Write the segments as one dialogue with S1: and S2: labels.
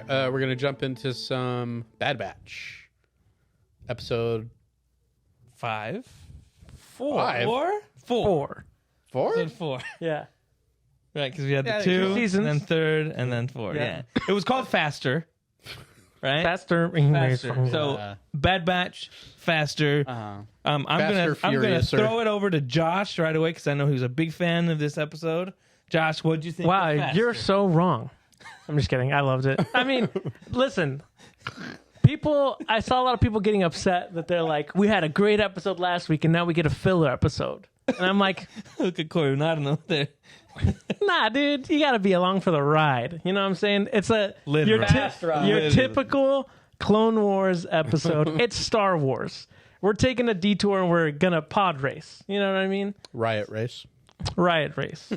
S1: All right, we're gonna jump into some Bad Batch. Episode
S2: 5.
S3: 4.
S1: Five?
S3: 4.
S1: 4.
S2: Episode 4.
S3: Yeah.
S2: Right, because we had
S1: Yeah,
S2: the 2,
S3: seasons.
S2: and then 3rd, and then 4.
S3: Yeah.
S2: Yeah. It was called Faster. Right?
S3: Faster.
S2: So
S1: Yeah.
S2: Bad Batch, Faster.
S1: Uh-huh.
S2: I'm
S1: Faster,
S2: gonna
S1: Furiouser.
S2: throw it over to Josh right away because I know he was a big fan of this episode. Josh, what'd you think?
S3: Wow,
S2: of Faster?
S3: you're so wrong. I'm just kidding. I loved it. I mean, listen, I saw a lot of people getting upset that they're like, we had a great episode last week and now we get a filler episode. And I'm like,
S2: Look at Corey nodding over there.
S3: nah, dude, you got to be along for the ride. You know what I'm saying? It's
S2: Literal.
S3: your
S2: Fast ride.
S3: your
S2: Literal.
S3: typical Clone Wars episode. It's Star Wars. We're taking a detour and we're gonna pod race. You know what I mean?
S1: Riot race.
S3: Riot race.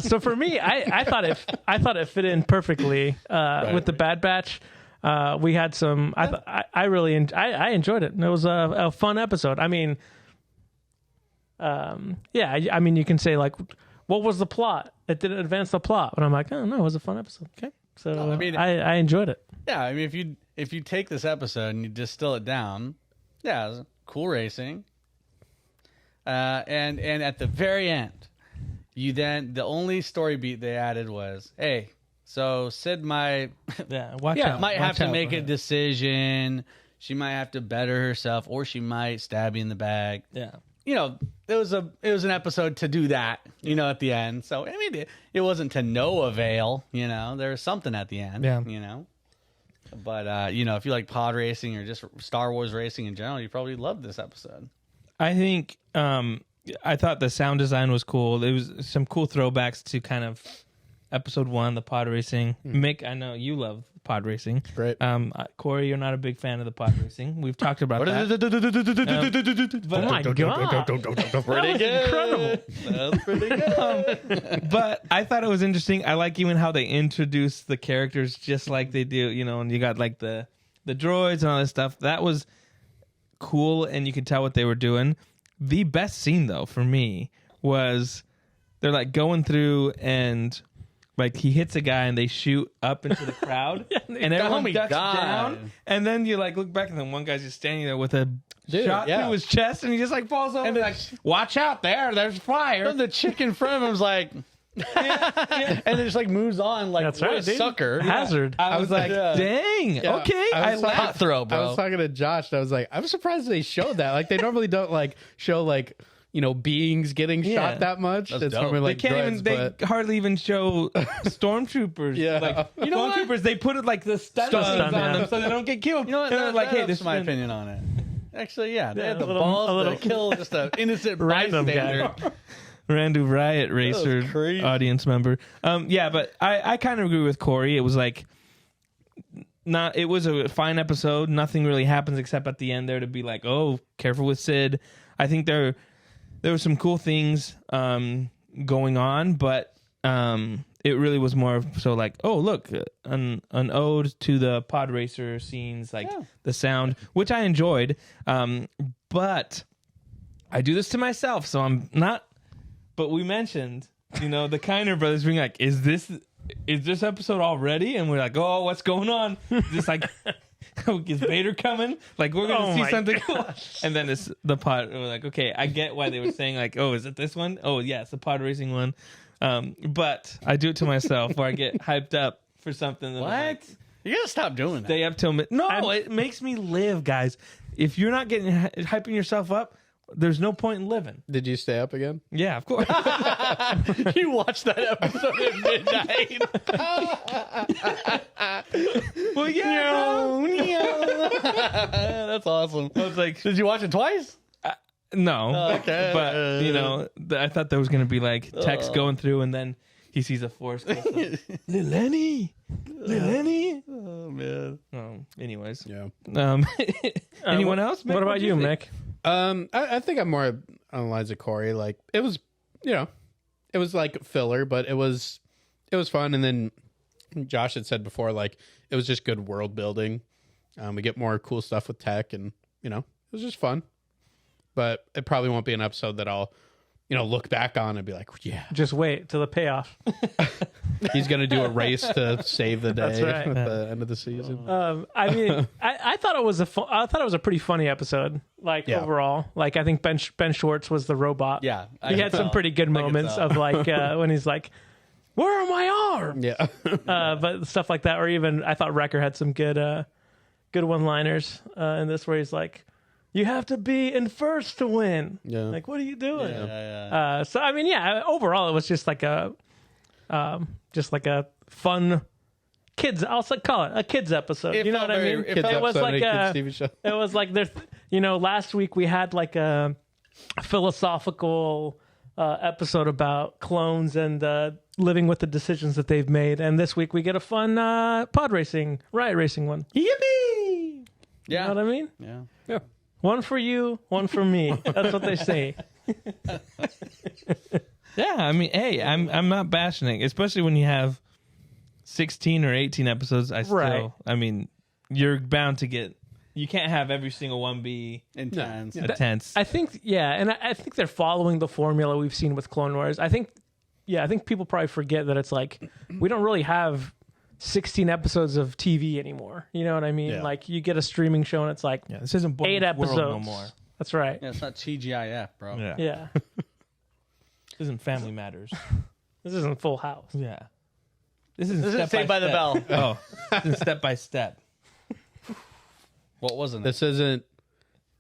S3: So for me, I thought it fit in perfectly with the Bad Batch. We had some. I really enjoyed it. It was a fun episode. I mean, yeah. I mean, you can say like, what was the plot? It didn't advance the plot, but I'm like, oh no, it was a fun episode. Okay, so
S1: No, I mean-
S3: I enjoyed it.
S4: Yeah, I mean, if you take this episode and you distill it down, yeah, it was cool racing. And at the very end, the only story beat they added was, hey, so Sid might
S2: Watch out.
S4: might have
S2: Watch
S4: to
S2: out.
S4: make a decision. She might have to better herself, or she might stab you in the back.
S2: Yeah.
S4: You know, it was an episode to do that. You know, at the end. So I mean, it wasn't to no avail. You know, there was something at the end.
S2: Yeah.
S4: You know. But you know, if you like pod racing or just Star Wars racing in general, you probably loved this episode.
S2: I think I thought the sound design was cool. There was some cool throwbacks to kind of episode 1, the pod racing. Mick, I know you love pod racing.
S1: Great.
S2: Corey, you're not a big fan of the pod racing. We've talked about that.
S3: Oh my god!
S4: Pretty good.
S3: Incredible.
S4: That's pretty good.
S2: But I thought it was interesting. I like even how they introduce the characters just like they do, you know, and you got like the droids and all this stuff. That was cool, and you could tell what they were doing. The best scene though for me was they're like going through and like he hits a guy and they shoot up into the crowd and everyone
S4: my
S2: ducks
S4: God.
S2: down, and then you like look back and then one guy's just standing there with a shot
S1: yeah.
S2: through his chest and he just like falls over
S4: And
S2: like, watch out there's fire.
S4: The chick in front of him was like, and it just like moves on like
S3: That's
S4: what
S3: right,
S4: a
S3: dude.
S4: sucker.
S3: Hazard.
S2: I was like,
S4: Yeah.
S2: dang,
S1: Yeah,
S2: okay. I
S1: was
S2: laughed.
S4: Cutthroat,
S1: I
S4: bro.
S1: was talking to Josh. And I was like, I'm surprised they showed that. Like, they normally don't like show like beings getting
S2: Yeah.
S1: shot that much.
S4: That's
S1: It's
S4: dope.
S1: normally like
S2: They can't
S1: droids,
S2: even.
S1: but
S2: They hardly even show stormtroopers.
S1: Yeah.
S2: like
S1: You
S4: know what?
S2: stormtroopers. They put it like the stun
S3: Stun,
S2: guns on
S3: yeah.
S2: them so they don't get killed.
S4: You know what?
S2: And they're like, hey,
S4: that's
S2: this
S4: my
S2: is
S4: opinion on it. Actually, yeah, they
S3: Yeah,
S4: had the
S3: a little-
S4: balls
S3: a little-
S4: to kill just an innocent
S3: Random guy.
S4: bystander.
S2: Randu Riot Racer
S4: crazy.
S2: audience member. Yeah, but I kind of agree with Corey. It was like it was a fine episode. Nothing really happens except at the end there to be like, oh, careful with Sid. I think there were some cool things going on, but it really was more so like, oh, look, an ode to the pod racer scenes, like the sound, which I enjoyed. But I do this to myself, so I'm not. But we mentioned, the Kiner brothers being like, is this episode already? And we're like, oh, what's going on? Just like, is Vader coming? Like, we're going to
S3: Oh
S2: see
S3: my
S2: something cool. And then it's the pod. We're like, okay, I get why they were saying like, oh, is it this one? Oh, yeah, it's the pod racing one. But I do it to myself where I get hyped up for something. That I'm like,
S4: What? You gotta stop doing that.
S2: stay up till it makes me live, guys. If you're not getting hyping yourself up, there's no point in living.
S1: did you stay up again?
S2: Yeah, of course.
S4: You watched that episode at midnight.
S2: Well, yeah.
S4: That's awesome.
S2: I was like,
S4: Did you watch it twice?
S2: no.
S4: Okay.
S2: But I thought there was gonna be like text going through, and then he sees a force. Lil Lenny.
S4: Oh man.
S2: Oh, anyways.
S1: Yeah.
S2: Anyone else? Mick?
S3: What about
S2: What'd
S3: you,
S2: think?
S3: Mick?
S1: I think I'm more on the lines of Corey. Like, it was, it was like filler, but it was fun. And then Josh had said before, like, it was just good world building. We get more cool stuff with tech, and it was just fun. But it probably won't be an episode that I'll look back on and be like, yeah.
S3: Just wait till the payoff.
S1: He's going to do a race to save the day
S3: That's right.
S1: at the end of the season.
S3: I mean, I thought it was a pretty funny episode. Like
S1: Yeah.
S3: overall, like I think Ben Schwartz was the robot.
S4: Yeah,
S3: He had some pretty good moments of like when he's like, "Where are my arms?"
S1: Yeah.
S3: But stuff like that, or even I thought Wrecker had some good one-liners in this where he's like, "You have to be in first to win."
S1: Yeah.
S3: Like, what are you doing?
S4: Yeah.
S3: So I mean, yeah. Overall, it was just like a fun kids. I'll call it a kids episode.
S4: It
S3: you know
S4: felt
S3: what I
S4: very-
S3: mean?
S4: it
S3: It,
S4: felt
S3: was
S1: episode
S3: like
S1: of a
S3: a.
S1: kids' TV show.
S3: It was like there's. Last week we had like a philosophical episode about clones and living with the decisions that they've made, and this week we get a fun riot racing one. Yippee!
S4: Yeah.
S3: You know what I mean?
S4: Yeah.
S3: One for you, one for me. That's what they say.
S2: Yeah, I mean, hey, I'm not bashing it, especially when you have 16 or 18 episodes.
S3: Right.
S2: I mean, you're bound to get. You can't have every single one be
S4: Intense.
S2: intense.
S3: I think, yeah, and I think they're following the formula we've seen with Clone Wars. I think people probably forget that it's like we don't really have 16 episodes of TV anymore. You know what I mean?
S1: Yeah.
S3: Like you get a streaming show and it's like
S2: yeah, this isn't Boy
S3: 8
S2: Meets World
S3: episodes.
S2: no more.
S3: That's right.
S4: Yeah, it's not TGIF, bro.
S2: Yeah.
S3: Yeah.
S2: This isn't Family Matters.
S3: This isn't Full House.
S2: Yeah. This isn't
S4: This is
S2: Step
S4: Saved by the
S2: Step.
S4: Bell.
S2: Oh, this is Step by Step.
S4: What wasn't it?
S1: This isn't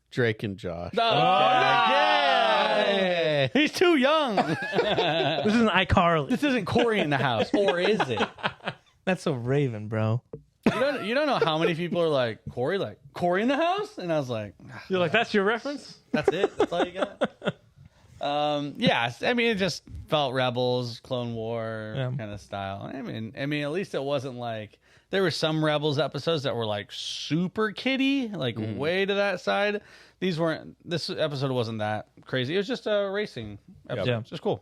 S1: Drake and Josh.
S4: Yeah. He's too young.
S3: This isn't iCarly.
S4: This isn't Corey in the house, or is it?
S2: That's so Raven, bro.
S4: You don't know how many people are like Corey in the house, and I was like,
S3: You're like, that's your reference?
S4: that's it. That's all you got. Yeah. I mean, it just felt Rebels, Clone War
S2: Yeah.
S4: kind of style. I mean, at least it wasn't like there were some Rebels episodes that were like super kiddie, like way to that side. These weren't. This episode wasn't that crazy. It was just a racing episode.
S2: Yeah.
S4: Just cool.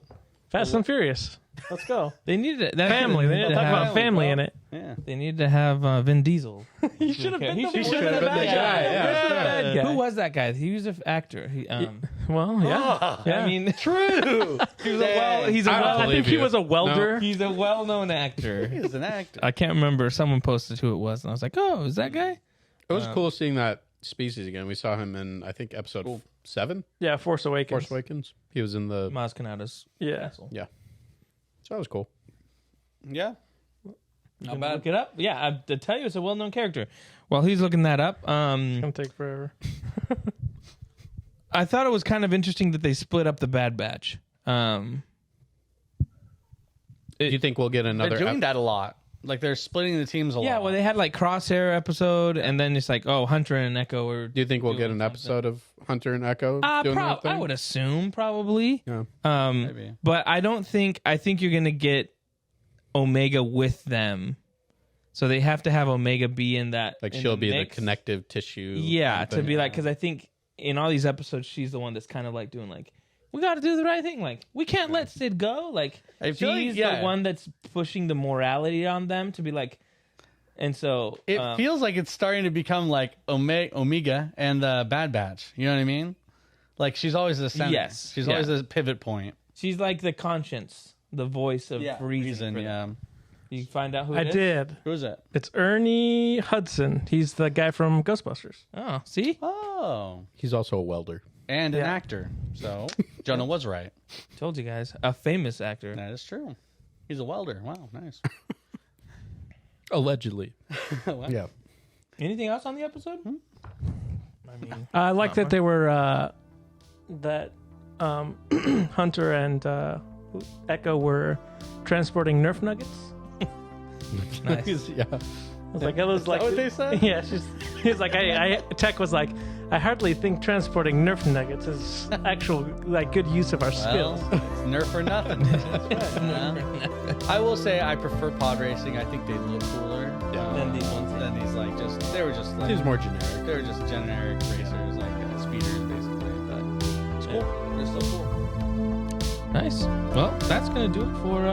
S3: Fast and Furious. Let's go.
S2: They needed that
S3: Family. They need to talk about family in it.
S4: Yeah.
S2: They need to have Vin Diesel.
S3: You should have been
S2: He
S3: the
S2: should
S3: bad
S2: have been the guy.
S3: bad guy.
S2: Who was that guy? He was an actor.
S3: Well, yeah. Yeah.
S2: I mean, true. He's a
S1: I don't
S2: well.
S3: I
S1: believe
S3: think he
S1: you.
S3: was a welder.
S1: No.
S2: He's a well-known actor.
S4: He's an actor.
S2: I can't remember. Someone posted who it was, and I was like, "Oh, is that guy?"
S1: It was cool seeing that species again. We saw him in, I think, episode 7,
S3: Yeah, Force Awakens.
S1: Force Awakens. He was in the.
S2: Maz Kanata's
S3: Yeah.
S2: castle.
S1: Yeah. So that was cool.
S4: Yeah.
S2: Not bad. Look it up. Yeah, I tell you, it's a well-known character. While he's looking that up,
S3: Gonna take forever.
S2: I thought it was kind of interesting that they split up the Bad Batch.
S1: Do you think we'll get another?
S4: They're doing that a lot. Like they're splitting the teams a lot.
S2: Yeah, well, they had like Crosshair episode, and then it's like, oh, Hunter and Echo are.
S1: Do you think we'll get
S2: doing
S1: an episode of Hunter and Echo doing their thing?
S2: I would assume probably.
S1: Yeah.
S4: Maybe.
S2: But I don't think. I think you're gonna get Omega with them, so they have to have Omega be in that.
S1: Like
S2: in
S1: she'll be the
S2: mix.
S1: connective tissue.
S2: Yeah,
S1: kind
S2: to
S1: of
S2: be
S1: thing.
S2: like, because I think in all these episodes, she's the one that's kind of like doing like, we got to do the right thing. Like, we can't let Sid go. Like,
S4: I feel like,
S2: she's
S4: yeah.
S2: the one that's pushing the morality on them to be like, and so
S4: It feels like it's starting to become like Omega and the Bad Batch. You know what I mean? Like she's always the center.
S2: Yes.
S4: She's
S2: Yeah.
S4: always the pivot point.
S2: she's like the conscience, the voice of reason. for them.
S4: Yeah.
S2: You find out who
S3: I
S2: it is?
S3: did.
S4: Who is that?
S3: It's Ernie Hudson. He's the guy from Ghostbusters.
S2: Oh, see,
S4: Oh,
S1: He's also a welder.
S4: and an
S3: Yeah.
S4: actor. So Jonah was right.
S2: told you guys, a famous actor.
S4: That is true. He's a welder. Wow, nice.
S1: Allegedly.
S4: Wow.
S1: Yeah.
S2: Anything else on the episode? I mean,
S3: I like that they were that Hunter and Echo were transporting Nerf nuggets.
S2: nice.
S1: Yeah.
S3: It was like
S4: what they said?
S3: Yeah, he's like Tech was like, I hardly think transporting Nerf nuggets is actual like good use of our
S4: Well,
S3: skills.
S4: it's Nerf or nothing. I will say I prefer pod racing. I think they look cooler
S2: Then these ones.
S4: than these they were just like
S1: He's more generic.
S4: they were just generic racers, like speeders basically. But it's cool. They're so cool.
S2: Nice. Well, that's gonna do it for